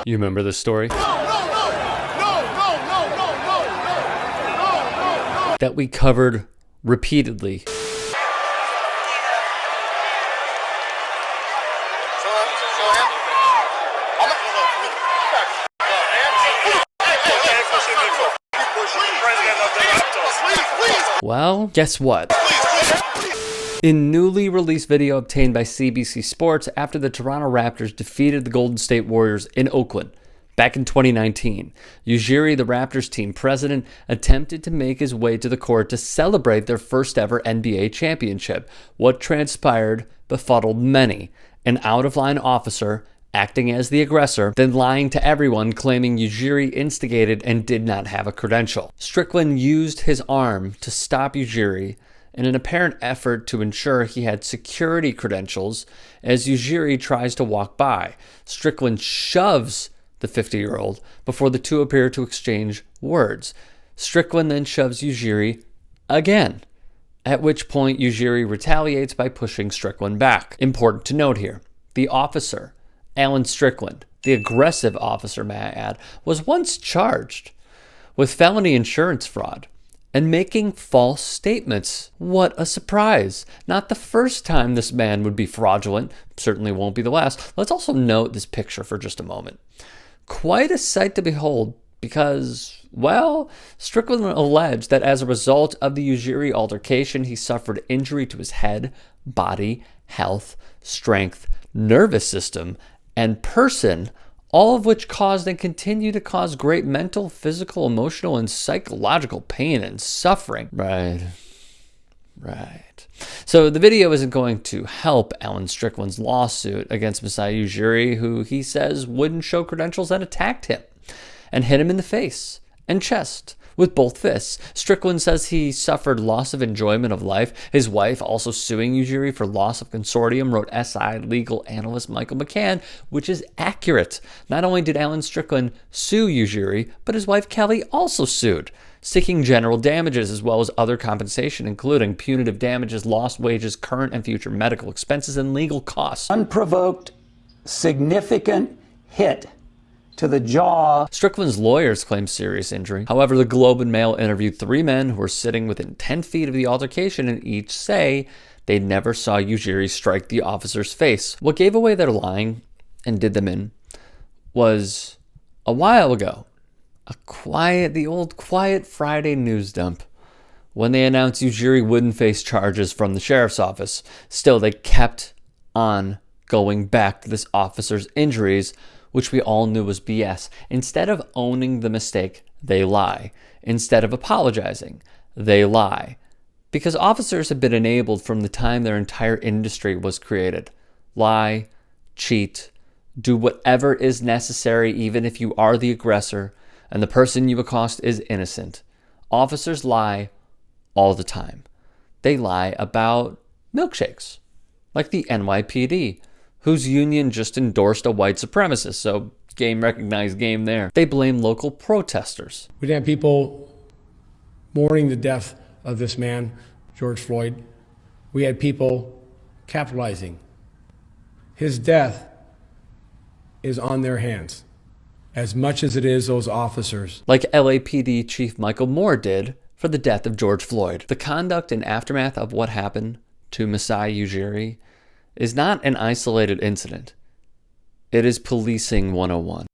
You remember this story? No. That we covered repeatedly. Well, guess what? In newly released video obtained by CBC Sports after the Toronto Raptors defeated the Golden State Warriors in Oakland back in 2019, Ujiri, the Raptors team president, attempted to make his way to the court to celebrate their first ever NBA championship. What transpired befuddled many. An out-of-line officer acting as the aggressor, then lying to everyone, claiming Ujiri instigated and did not have a credential. Strickland used his arm to stop Ujiri in an apparent effort to ensure he had security credentials as Ujiri tries to walk by. Strickland shoves the 50-year-old before the two appear to exchange words. Strickland then shoves Ujiri again, at which point Ujiri retaliates by pushing Strickland back. Important to note here, the officer, Alan Strickland, the aggressive officer, may I add, was once charged with felony insurance fraud and making false statements. What a surprise. Not the first time this man would be fraudulent, certainly won't be the last. Let's also note this picture for just a moment. Quite a sight to behold because, well, Strickland alleged that as a result of the Ujiri altercation, he suffered injury to his head, body, health, strength, nervous system, and person, all of which caused and continue to cause great mental, physical, emotional, and psychological pain and suffering. Right. So the video isn't going to help Alan Strickland's lawsuit against Masai Ujiri, who he says wouldn't show credentials and attacked him and hit him in the face and chest with both fists. Strickland says he suffered loss of enjoyment of life. His wife, also suing Ujiri for loss of consortium, wrote SI legal analyst Michael McCann, which is accurate. Not only did Alan Strickland sue Ujiri, but his wife Kelly also sued, seeking general damages as well as other compensation, including punitive damages, lost wages, current and future medical expenses, and legal costs. Unprovoked, significant hit to the jaw. Strickland's lawyers claim serious injury. However, the Globe and Mail interviewed 3 men who were sitting within 10 feet of the altercation and each say they never saw Ujiri strike the officer's face. What gave away their lying and did them in was a while ago, the old quiet Friday news dump when they announced Ujiri wouldn't face charges from the sheriff's office. Still, they kept on going back to this officer's injuries, which we all knew was BS. Instead of owning the mistake, they lie. Instead of apologizing, they lie. Because officers have been enabled from the time their entire industry was created. Lie, cheat, do whatever is necessary even if you are the aggressor and the person you accost is innocent. Officers lie all the time. They lie about milkshakes, like the NYPD, whose union just endorsed a white supremacist, so game recognized game there. They blame local protesters. We didn't have people mourning the death of this man, George Floyd. We had people capitalizing. His death is on their hands, as much as it is those officers. Like LAPD Chief Michael Moore did for the death of George Floyd. The conduct and aftermath of what happened to Masai Ujiri is not an isolated incident. It is policing 101.